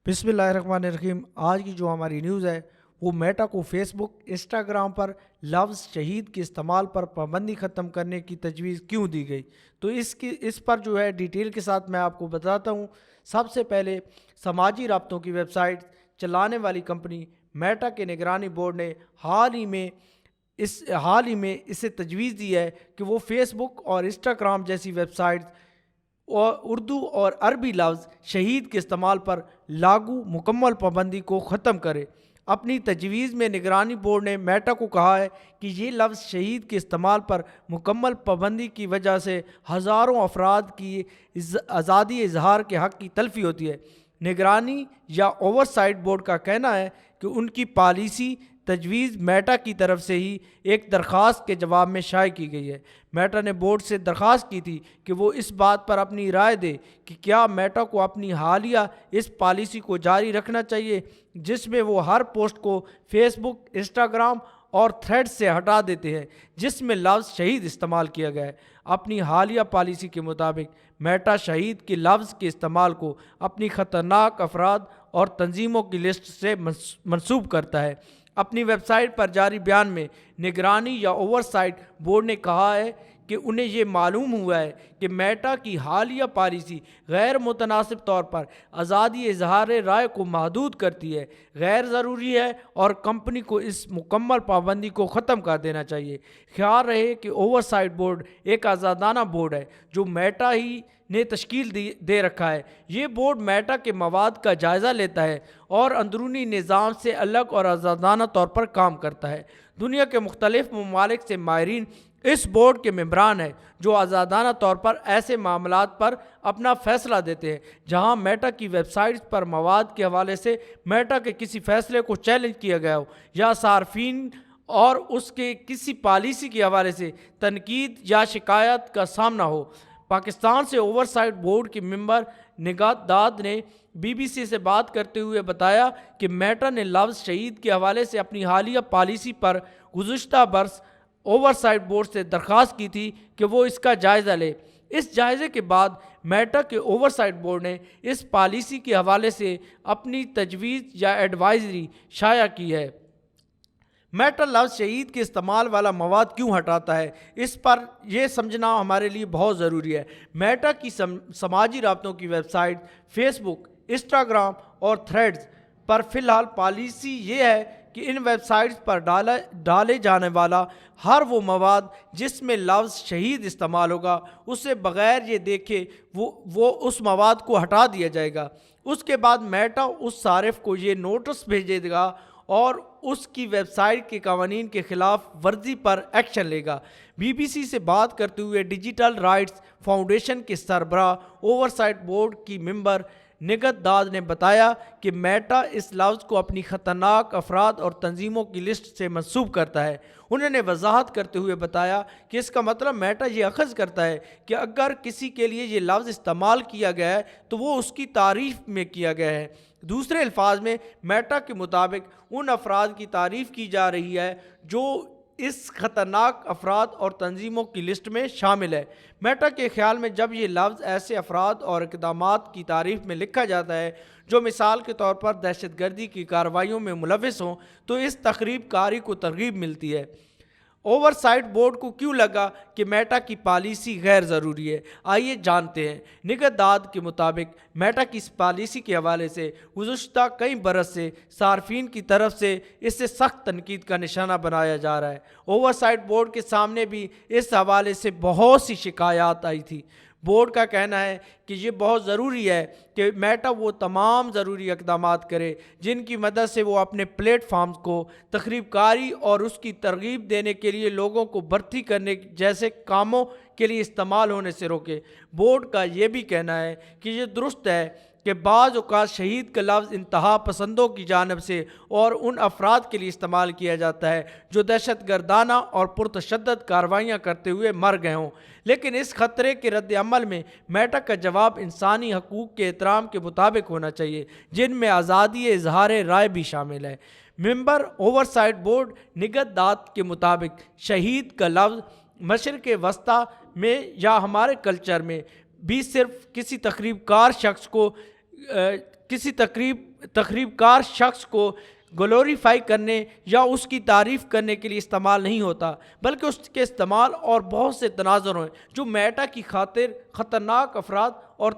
बिस्मिल्लाहिर्रहमानिर्रहीम। आज की जो हमारी न्यूज़ है वो मेटा को फेसबुक इंस्टाग्राम पर लफ्ज़ शहीद के इस्तेमाल पर पाबंदी ख़त्म करने की तजवीज़ क्यों दी गई। तो इस पर जो है डिटेल के साथ मैं आपको बताता हूँ। सबसे पहले समाजी राब्तों की वेबसाइट चलाने वाली कंपनी मेटा के निगरानी बोर्ड ने हाल ही में इसे तजवीज़ दी है कि वो फेसबुक और इंस्टाग्राम जैसी वेबसाइट और उर्दू और अरबी लफ्ज़ शहीद के इस्तेमाल पर लागू मुकम्मल पाबंदी को ख़त्म करे। अपनी तजवीज़ में निगरानी बोर्ड ने मेटा को कहा है कि ये लफ्ज़ शहीद के इस्तेमाल पर मुकम्मल पाबंदी की वजह से हज़ारों अफराद की आज़ादी इजहार के हक़ की तलफ़ी होती है। निगरानी या ओवरसाइट बोर्ड का कहना है कि उनकी पॉलिसी तजवीज़ मेटा की तरफ से ही एक दरख्वास्त के जवाब में शाये की गई है। मेटा ने बोर्ड से दरख्वास्त की थी कि वो इस बात पर अपनी राय दे कि क्या मेटा को अपनी हालिया इस पॉलिसी को जारी रखना चाहिए जिसमें वो हर पोस्ट को फेसबुक, इंस्टाग्राम और थ्रेड्स से हटा देते हैं जिसमें लफ्ज़ शहीद इस्तेमाल किया गया है। अपनी हालिया पॉलिसी के मुताबिक मेटा शहीद के लफ्ज़ के इस्तेमाल को अपनी ख़तरनाक अफराद और तंजीमों की लिस्ट से मंसूब करता है। अपनी वेबसाइट पर जारी बयान में निगरानी या ओवरसाइट बोर्ड ने कहा है कि उन्हें ये मालूम हुआ है कि मेटा की हालिया पॉलिसी गैर मुतनासिब तौर पर आज़ादी इजहार राय को महदूद करती है, गैर ज़रूरी है और कंपनी को इस मुकम्मल पाबंदी को ख़त्म कर देना चाहिए। ख्याल रहे कि ओवरसाइट बोर्ड एक आज़ादाना बोर्ड है जो मेटा ही ने तश्कील दे रखा है। ये बोर्ड मेटा के मवाद का जायज़ा लेता है और अंदरूनी निज़ाम से अलग और आज़ादाना तौर पर काम करता है। दुनिया के मुख्तलिफ ममालिक से माहिरीन इस बोर्ड के मेंबरान हैं जो आज़ादाना तौर पर ऐसे मामलात पर अपना फ़ैसला देते हैं जहां मेटा की वेबसाइट्स पर मवाद के हवाले से मेटा के किसी फ़ैसले को चैलेंज किया गया हो या सार्फिन और उसके किसी पॉलिसी के हवाले से तनकीद या शिकायत का सामना हो। पाकिस्तान से ओवरसाइट बोर्ड के मेंबर निगात दाद ने BBC से बात करते हुए बताया कि मेटा ने लफ्ज़ शहीद के हवाले से अपनी हालिया पॉलिसी पर गुज़श्ता बरस ओवरसाइट बोर्ड से दरख्वास्त की थी कि वो इसका जायज़ा ले। इस जायज़े के बाद मेटा के ओवरसाइट बोर्ड ने इस पॉलिसी के हवाले से अपनी तजवीज़ या एडवाइजरी शाया की है। मेटा लफ्ज़ शहीद के इस्तेमाल वाला मवाद क्यों हटाता है, इस पर यह समझना हमारे लिए बहुत ज़रूरी है। मेटा की समाजी राब्तों की वेबसाइट फेसबुक, इंस्टाग्राम और थ्रेड्स पर फ़िलहाल पॉलिसी ये है कि इन वेबसाइट्स पर डाले जाने वाला हर वो मवाद जिसमें लफ्ज़ शहीद इस्तेमाल होगा उसे बग़ैर ये देखे वो उस मवाद को हटा दिया जाएगा। उसके बाद मेटा उस सारिफ को ये नोटिस भेजेगा और उसकी वेबसाइट के कानून के ख़िलाफ़ वर्जी पर एक्शन लेगा। BBC से बात करते हुए डिजिटल राइट्स फाउंडेशन के सरबराह ओवरसाइट बोर्ड की मेंबर निगत दाद ने बताया कि मेटा इस लफ्ज़ को अपनी ख़तरनाक अफराद और तंजीमों की लिस्ट से मंसूब करता है। उन्होंने वजाहत करते हुए बताया कि इसका मतलब मेटा ये अखज़ करता है कि अगर किसी के लिए ये लफ्ज़ इस्तेमाल किया गया है तो वो उसकी तारीफ़ में किया गया है। दूसरे अल्फाज में मेटा के मुताबिक उन अफराद की तारीफ़ की जा रही है जो इस ख़तरनाक अफराद और तंजीमों की लिस्ट में शामिल है। मेटा के ख्याल में जब ये लफ्ज़ ऐसे अफराद और इक़दामात की तारीफ़ में लिखा जाता है जो मिसाल के तौर पर दहशत गर्दी की कार्रवाइयों में मुलविस हों तो इस तक़रीब कारी को तरगीब मिलती है। ओवरसाइट बोर्ड को क्यों लगा कि मेटा की पॉलिसी गैर ज़रूरी है, आइए जानते हैं। निगत दाद के मुताबिक मेटा की इस पॉलिसी के हवाले से गुज़श्ता कई बरस से सार्फिन की तरफ से इससे सख्त तनकीद का निशाना बनाया जा रहा है। ओवरसाइट बोर्ड के सामने भी इस हवाले से बहुत सी शिकायत आई थी। बोर्ड का कहना है कि ये बहुत ज़रूरी है कि मेटा वो तमाम ज़रूरी इक़दामात करे जिनकी मदद से वो अपने प्लेटफॉर्म्स को तख़रीबकारी और उसकी तरगीब देने के लिए लोगों को भर्ती करने जैसे कामों के लिए इस्तेमाल होने से रोके। बोर्ड का ये भी कहना है कि ये दुरुस्त है कि बाज़ औक़ात शहीद का लफ्ज़ इंतहा पसंदों की जानब से और उन अफराद के लिए इस्तेमाल किया जाता है जो दहशत गर्दाना और पुरतशद्दद कार्रवाइयाँ करते हुए मर गए हों, लेकिन इस ख़तरे के रद्द अमल में मेटा का जवाब इंसानी हकूक़ के एहतराम के मुताबिक होना चाहिए जिनमें आज़ादी इजहार राय भी शामिल है। मेंबर ओवरसाइट बोर्ड निगत दाद के मुताबिक शहीद का लफ्ज़ मशरिक़ वस्ता में या हमारे कल्चर में भी सिर्फ किसी तकरीबकार शख्स को किसी तकरीबकार शख्स को ग्लोरीफाई करने या उसकी तारीफ़ करने के लिए इस्तेमाल नहीं होता, बल्कि उसके इस्तेमाल और बहुत से तनाज़ुर हैं जो मेटा की खातिर ख़तरनाक अफराद और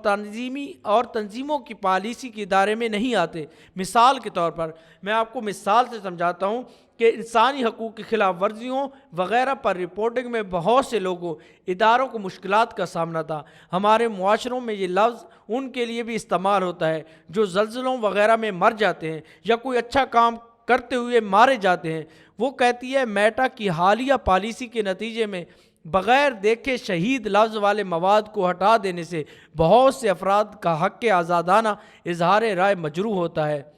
तंजीमों की पॉलिसी के दायरे में नहीं आते। मिसाल के तौर पर मैं आपको मिसाल से समझाता हूँ कि इंसानी हकूक़ की खिलाफ वर्जियों वगैरह पर रिपोर्टिंग में बहुत से लोगों इदारों को मुश्किलात का सामना था। हमारे मुआशरों में ये लफ्ज़ उनके लिए भी इस्तेमाल होता है जो ज़लज़लों वगैरह में मर जाते हैं या कोई अच्छा काम करते हुए मारे जाते हैं। वो कहती है मेटा की हालिया पॉलिसी के नतीजे में बग़ैर देखे शहीद लफ्ज़ वाले मवाद को हटा देने से बहुत से अफराद का हक़ आज़ादाना इजहार राय मजरूह होता है।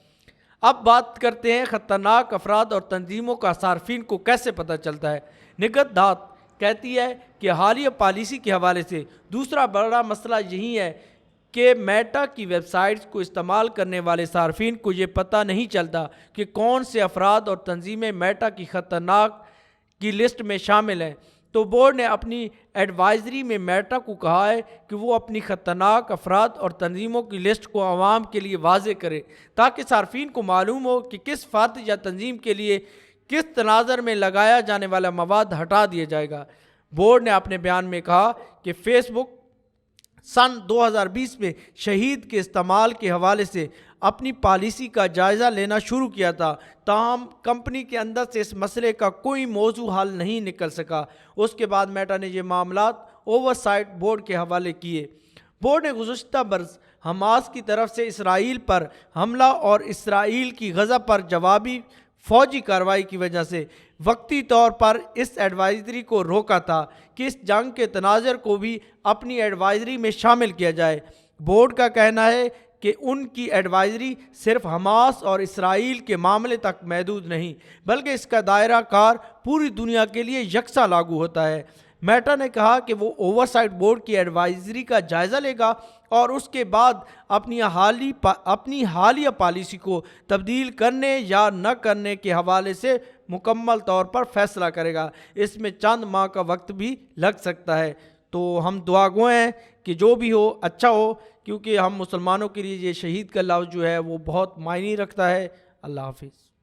अब बात करते हैं ख़तरनाक अफराद और तंजीमों का सार्फिन को कैसे पता चलता है। निगत दात कहती है कि हालिया पॉलिसी के हवाले से दूसरा बड़ा मसला यही है कि मेटा की वेबसाइट्स को इस्तेमाल करने वाले सार्फिन को ये पता नहीं चलता कि कौन से अफराद और तंजीमें मेटा की ख़तरनाक की लिस्ट में शामिल हैं। तो बोर्ड ने अपनी एडवाइज़री में मेटा को कहा है कि वो अपनी ख़तरनाक अफराद और तंजीमों की लिस्ट को आवाम के लिए वाज़े करे ताकि सार्फिन को मालूम हो कि किस फ़र्द या तंजीम के लिए किस तनाज़र में लगाया जाने वाला मवाद हटा दिया जाएगा। बोर्ड ने अपने बयान में कहा कि फ़ेसबुक सन 2020 में शहीद के इस्तेमाल के हवाले से अपनी पॉलिसी का जायज़ा लेना शुरू किया था, ताहम कंपनी के अंदर से इस मसले का कोई मौजू हल नहीं निकल सका। उसके बाद मेटा ने ये मामलात ओवरसाइट बोर्ड के हवाले किए। बोर्ड ने गुज़श्ता बरस हमास की तरफ से इसराइल पर हमला और इसराइल की गज़ा पर जवाबी फ़ौजी कार्रवाई की वजह से वक्ती तौर पर इस एडवाइज़री को रोका था कि इस जंग के तनाज़र को भी अपनी एडवाइज़री में शामिल किया जाए। बोर्ड का कहना है कि उनकी एडवाइज़री सिर्फ हमास और इसराइल के मामले तक महदूद नहीं बल्कि इसका दायरा कार पूरी दुनिया के लिए यकसा लागू होता है। मेटा ने कहा कि वो ओवरसाइट बोर्ड की एडवाइज़री का जायज़ा लेगा और उसके बाद अपनी हालिया पॉलिसी को तब्दील करने या न करने के हवाले से मुकम्मल तौर पर फैसला करेगा। इसमें चंद माह का वक्त भी लग सकता है। तो हम दुआगो हैं कि जो भी हो अच्छा हो, क्योंकि हम मुसलमानों के लिए ये शहीद का लफ्ज़ जो है वो बहुत मायने रखता है। अल्लाह हाफिज़।